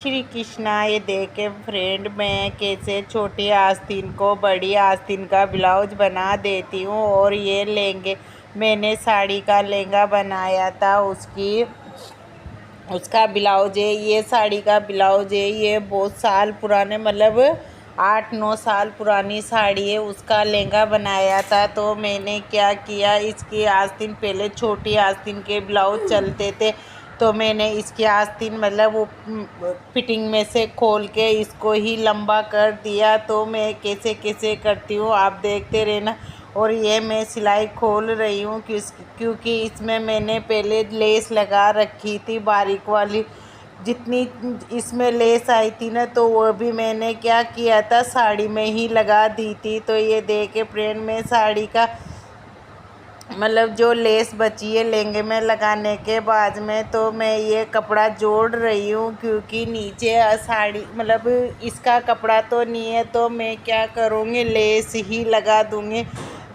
श्री कृष्णा। ये देखे फ्रेंड, मैं कैसे छोटी आस्तीन को बड़ी आस्तीन का ब्लाउज बना देती हूँ। और ये लहंगे मैंने साड़ी का लहंगा बनाया था, उसका ब्लाउज है। ये साड़ी का ब्लाउज है। ये बहुत साल पुराने, मतलब 8-9 साल पुरानी साड़ी है, उसका लहंगा बनाया था। तो मैंने क्या किया, इसकी आस्तीन, पहले छोटी आस्तीन के ब्लाउज चलते थे, तो मैंने इसकी आस्तीन मतलब वो फिटिंग में से खोल के इसको ही लंबा कर दिया। तो मैं कैसे कैसे करती हूँ आप देखते रहना। और ये मैं सिलाई खोल रही हूँ क्योंकि इसमें मैंने पहले लेस लगा रखी थी बारीक वाली। जितनी इसमें लेस आई थी ना, तो वो भी मैंने क्या किया था, साड़ी में ही लगा दी थी। तो ये देखे फ्रेंड, में साड़ी का मतलब जो लेस बची है लहंगे में लगाने के बाद में, तो मैं ये कपड़ा जोड़ रही हूँ क्योंकि नीचे साड़ी मतलब इसका कपड़ा तो नहीं है। तो मैं क्या करूँगी, लेस ही लगा दूँगी।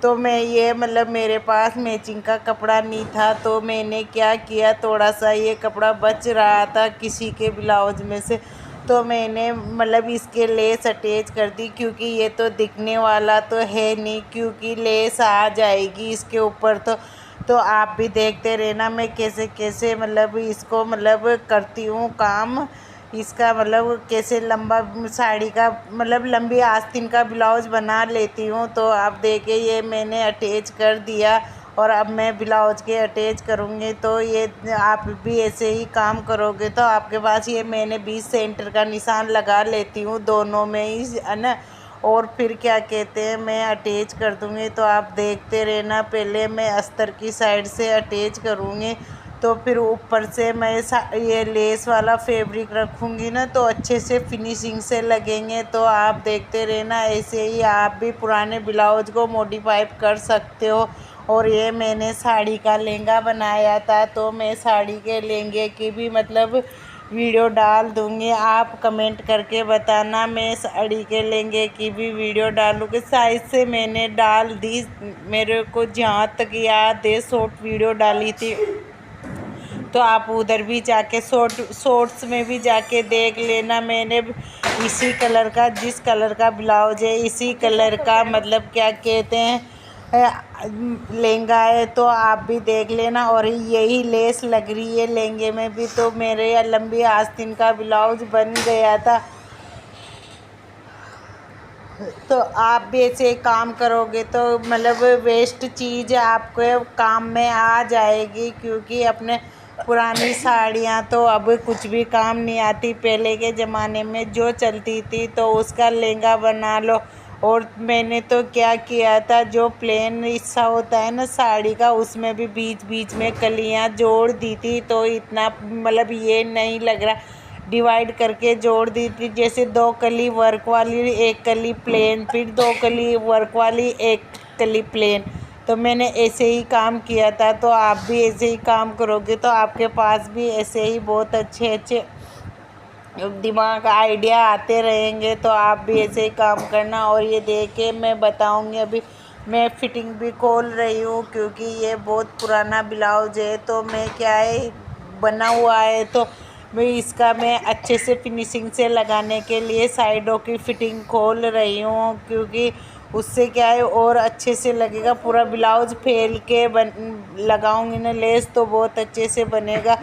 तो मैं ये मतलब मेरे पास मैचिंग का कपड़ा नहीं था, तो मैंने क्या किया, थोड़ा सा ये कपड़ा बच रहा था किसी के ब्लाउज में से, तो मैंने मतलब इसके लेस अटैच कर दी। क्योंकि ये तो दिखने वाला तो है नहीं, क्योंकि लेस आ जाएगी इसके ऊपर। तो आप भी देखते रहना मैं कैसे कैसे मतलब इसको मतलब करती हूँ काम इसका, मतलब कैसे लंबा साड़ी का मतलब लंबी आस्तीन का ब्लाउज बना लेती हूँ। तो आप देखिए, ये मैंने अटैच कर दिया और अब मैं ब्लाउज के अटैच करूँगी। तो ये आप भी ऐसे ही काम करोगे तो आपके पास ये मैंने 20 सेंटर का निशान लगा लेती हूँ दोनों में ही, है ना। और फिर क्या कहते हैं, मैं अटैच कर दूँगी। तो आप देखते रहना, पहले मैं अस्तर की साइड से अटैच करूँगी, तो फिर ऊपर से मैं ये लेस वाला फैब्रिक रखूँगी ना, तो अच्छे से फिनिशिंग से लगेंगे। तो आप देखते रहना, ऐसे ही आप भी पुराने ब्लाउज को मॉडिफाई कर सकते हो। और ये मैंने साड़ी का लहंगा बनाया था, तो मैं साड़ी के लहंगे की भी मतलब वीडियो डाल दूँगी। आप कमेंट करके बताना, मैं साड़ी के लहंगे की भी वीडियो डालूँगी। साइज से मैंने डाल दी, मेरे को जहाँ तक याद है शॉर्ट वीडियो डाली थी, तो आप उधर भी जाके शॉर्ट्स में भी जाके देख लेना। मैंने इसी कलर का, जिस कलर का ब्लाउज है इसी कलर का मतलब क्या कहते हैं लहंगा है, तो आप भी देख लेना। और यही लेस लग रही है लहंगे में भी, तो मेरे लंबी आस्तीन का ब्लाउज बन गया था। तो आप भी ऐसे काम करोगे तो मतलब वेस्ट चीज़ आपको काम में आ जाएगी। क्योंकि अपने पुरानी साड़ियाँ तो अब कुछ भी काम नहीं आती, पहले के ज़माने में जो चलती थी तो उसका लहंगा बना लो। और मैंने तो क्या किया था, जो प्लेन हिस्सा होता है ना साड़ी का, उसमें भी बीच बीच में कलियाँ जोड़ दी थी, तो इतना मतलब ये नहीं लग रहा, डिवाइड करके जोड़ दी थी। जैसे 2 कली वर्क वाली, 1 कली प्लेन, फिर 2 कली वर्क वाली, 1 कली प्लेन। तो मैंने ऐसे ही काम किया था। तो आप भी ऐसे ही काम करोगे तो आपके पास भी ऐसे ही बहुत अच्छे अच्छे दिमाग आइडिया आते रहेंगे। तो आप भी ऐसे ही काम करना। और ये देख के मैं बताऊंगी, अभी मैं फिटिंग भी खोल रही हूँ क्योंकि ये बहुत पुराना ब्लाउज है, तो मैं क्या है बना हुआ है, तो मैं अच्छे से फिनिशिंग से लगाने के लिए साइडों की फिटिंग खोल रही हूँ। क्योंकि उससे क्या है और अच्छे से लगेगा। पूरा ब्लाउज फैल के लगाऊंगी ना लेस, तो बहुत अच्छे से बनेगा।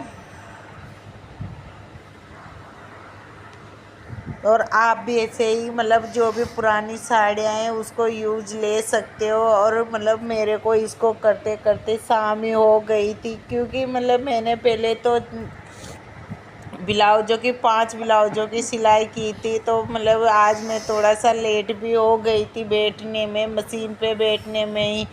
और आप भी ऐसे ही मतलब जो भी पुरानी साड़ियाँ हैं उसको यूज ले सकते हो। और मतलब मेरे को इसको करते करते शाम ही हो गई थी, क्योंकि मतलब मैंने पहले तो ब्लाउजों की 5 ब्लाउजों की सिलाई की थी। तो मतलब आज मैं थोड़ा सा लेट भी हो गई थी बैठने में, मशीन पे बैठने में ही।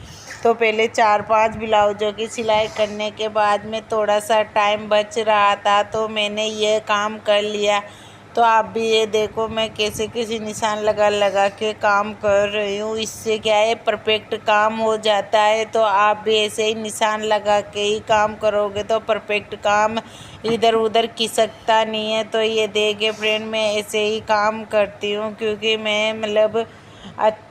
तो पहले 4-5 ब्लाउजों की सिलाई करने के बाद में थोड़ा सा टाइम बच रहा था, तो मैंने ये काम कर लिया। तो आप भी ये देखो मैं कैसे कैसे निशान लगा लगा के काम कर रही हूँ। इससे क्या है परफेक्ट काम हो जाता है। तो आप भी ऐसे ही निशान लगा के ही काम करोगे तो परफेक्ट काम इधर उधर खिसकता नहीं है। तो ये देखिए फ्रेंड, मैं ऐसे ही काम करती हूँ क्योंकि मैं मतलब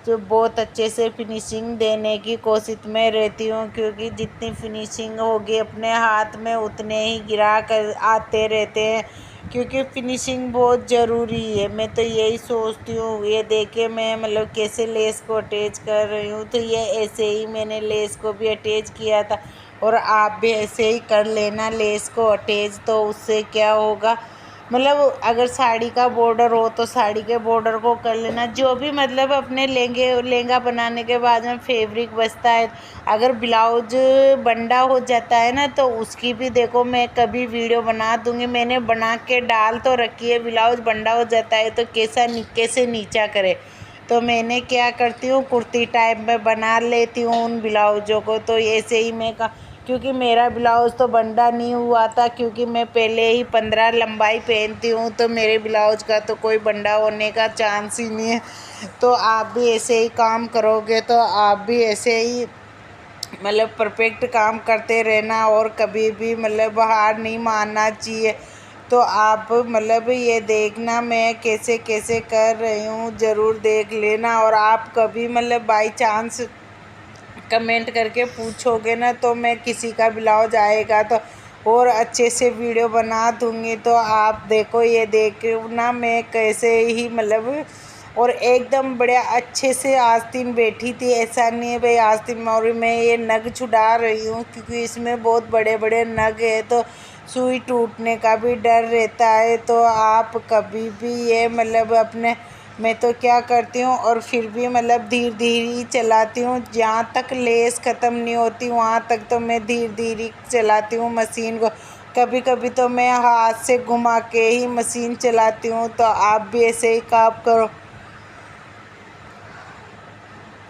बहुत अच्छे से फिनिशिंग देने की कोशिश में रहती हूँ। क्योंकि जितनी फिनिशिंग होगी अपने हाथ में उतने ही ग्राहक आते रहते हैं। क्योंकि फिनिशिंग बहुत ज़रूरी है। मैं तो यही सोचती हूँ। ये देखिए मैं मतलब कैसे लेस को अटैच कर रही हूँ, तो ये ऐसे ही मैंने लेस को भी अटैच किया था, और आप भी ऐसे ही कर लेना लेस को अटैच। तो उससे क्या होगा, मतलब अगर साड़ी का बॉर्डर हो तो साड़ी के बॉर्डर को कर लेना। जो भी मतलब अपने लहंगा बनाने के बाद में फैब्रिक बचता है, अगर ब्लाउज बंडा हो जाता है ना, तो उसकी भी देखो मैं कभी वीडियो बना दूंगी। मैंने बना के डाल तो रखी है। ब्लाउज बंडा हो जाता है तो कैसे नीचा करे, तो मैंने क्या करती हूँ कुर्ती टाइप में बना लेती हूँ उन ब्लाउजों को। तो ऐसे ही मैं क्योंकि मेरा ब्लाउज़ तो बंडा नहीं हुआ था, क्योंकि मैं पहले ही 15 लंबाई पहनती हूँ, तो मेरे ब्लाउज का तो कोई बंडा होने का चांस ही नहीं है। तो आप भी ऐसे ही काम करोगे तो आप भी ऐसे ही मतलब परफेक्ट काम करते रहना, और कभी भी मतलब हार नहीं मानना चाहिए। तो आप मतलब ये देखना मैं कैसे कैसे कर रही हूँ, ज़रूर देख लेना। और आप कभी मतलब बाई चांस कमेंट करके पूछोगे ना, तो मैं किसी का ब्लाउज आएगा तो और अच्छे से वीडियो बना दूँगी। तो आप देखो, ये देखना मैं कैसे ही मतलब, और एकदम बढ़िया अच्छे से आस्तीन बैठी थी। ऐसा नहीं है भाई आस्तीन और मैं ये नग छुड़ा रही हूँ, क्योंकि इसमें बहुत बड़े बड़े नग है, तो सुई टूटने का भी डर रहता है। तो आप कभी भी ये मतलब अपने, मैं तो क्या करती हूँ, और फिर भी मतलब धीरे धीरे ही चलाती हूँ। जहाँ तक लेस ख़त्म नहीं होती वहाँ तक तो मैं धीरे धीरे चलाती हूँ मशीन को। कभी कभी तो मैं हाथ से घुमा के ही मशीन चलाती हूँ। तो आप भी ऐसे ही काम करो।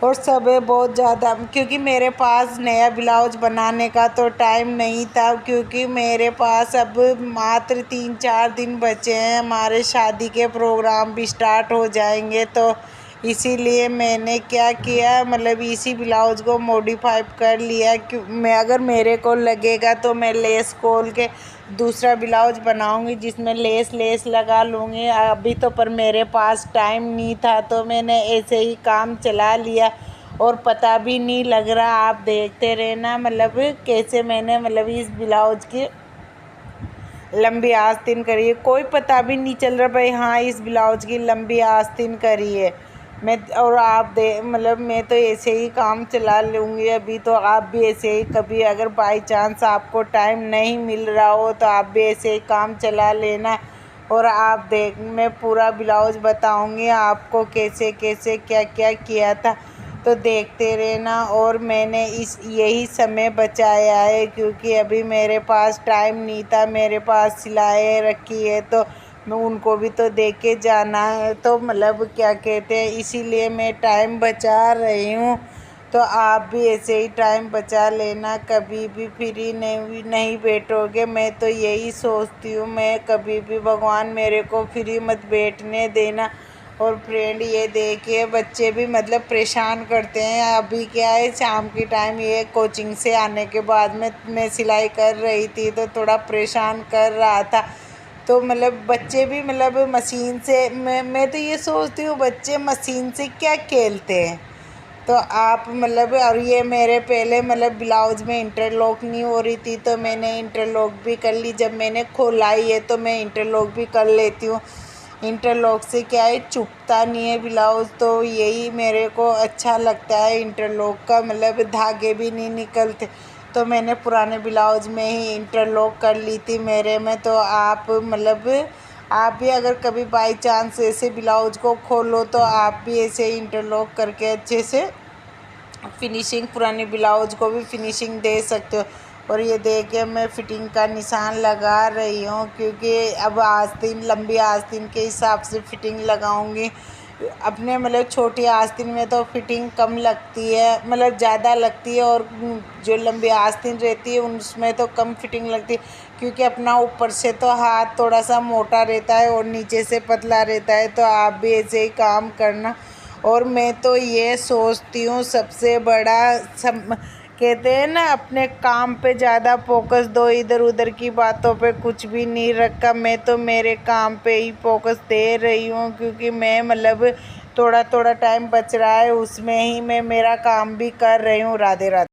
और सब है बहुत ज़्यादा, क्योंकि मेरे पास नया ब्लाउज बनाने का तो टाइम नहीं था, क्योंकि मेरे पास अब मात्र 3-4 दिन बचे हैं, हमारे शादी के प्रोग्राम भी स्टार्ट हो जाएंगे। तो इसीलिए मैंने क्या किया, मतलब इसी ब्लाउज को मॉडिफाई कर लिया। क्यों मैं अगर मेरे को लगेगा तो मैं लेस खोल के दूसरा ब्लाउज बनाऊंगी, जिसमें लेस लगा लूँगी। अभी तो पर मेरे पास टाइम नहीं था, तो मैंने ऐसे ही काम चला लिया, और पता भी नहीं लग रहा। आप देखते रहना मतलब कैसे मैंने मतलब इस ब्लाउज की लंबी आस्तीन करी है। कोई पता भी नहीं चल रहा भाई हाँ इस ब्लाउज की लंबी आस्तीन करी है मैं। और आप मतलब मैं तो ऐसे ही काम चला लूँगी अभी। तो आप भी ऐसे ही कभी अगर बाई चांस आपको टाइम नहीं मिल रहा हो तो आप भी ऐसे ही काम चला लेना। और आप मैं पूरा ब्लाउज बताऊँगी आपको कैसे कैसे क्या क्या किया था, तो देखते रहना। और मैंने यही समय बचाया है, क्योंकि अभी मेरे पास टाइम नहीं था। मेरे पास सिलाई रखी है तो मैं उनको भी तो दे के जाना है, तो मतलब क्या कहते हैं, इसीलिए मैं टाइम बचा रही हूँ। तो आप भी ऐसे ही टाइम बचा लेना, कभी भी फ्री नहीं बैठोगे। मैं तो यही सोचती हूँ, मैं कभी भी भगवान मेरे को फ्री मत बैठने देना। और फ्रेंड ये देखिए बच्चे भी मतलब परेशान करते हैं। अभी क्या है शाम के टाइम, ये कोचिंग से आने के बाद में मैं सिलाई कर रही थी तो थोड़ा परेशान कर रहा था। तो मतलब बच्चे भी मतलब मशीन से, मैं तो ये सोचती हूँ बच्चे मशीन से क्या खेलते हैं। तो आप मतलब, और ये मेरे पहले मतलब ब्लाउज में इंटरलॉक नहीं हो रही थी, तो मैंने इंटरलॉक भी कर ली। जब मैंने खोलाई है तो मैं इंटरलॉक भी कर लेती हूँ। इंटरलॉक से क्या है चुभता नहीं है ब्लाउज़, तो यही मेरे को अच्छा लगता है इंटरलॉक का, मतलब धागे भी नहीं निकलते। तो मैंने पुराने ब्लाउज में ही इंटरलॉक कर ली थी मेरे में। तो आप मतलब आप भी अगर कभी बाई चांस ऐसे ब्लाउज को खोलो तो आप भी ऐसे इंटरलॉक करके अच्छे से फिनिशिंग, पुराने ब्लाउज को भी फिनिशिंग दे सकते हो। और ये देखिए मैं फिटिंग का निशान लगा रही हूँ, क्योंकि अब आस्तीन लंबी आस्तीन के हिसाब से फिटिंग लगाऊंगी। अपने मतलब छोटी आस्तीन में तो फिटिंग कम लगती है, मतलब ज़्यादा लगती है, और जो लंबी आस्तीन रहती है उसमें तो कम फिटिंग लगती है, क्योंकि अपना ऊपर से तो हाथ थोड़ा सा मोटा रहता है और नीचे से पतला रहता है। तो आप भी ऐसे ही काम करना। और मैं तो ये सोचती हूँ सबसे बड़ा कहते हैं ना अपने काम पे ज़्यादा फोकस दो, इधर उधर की बातों पे कुछ भी नहीं रखा। मैं तो मेरे काम पे ही फोकस दे रही हूँ, क्योंकि मैं मतलब थोड़ा थोड़ा टाइम बच रहा है उसमें ही मैं मेरा काम भी कर रही हूँ। राधे राधे।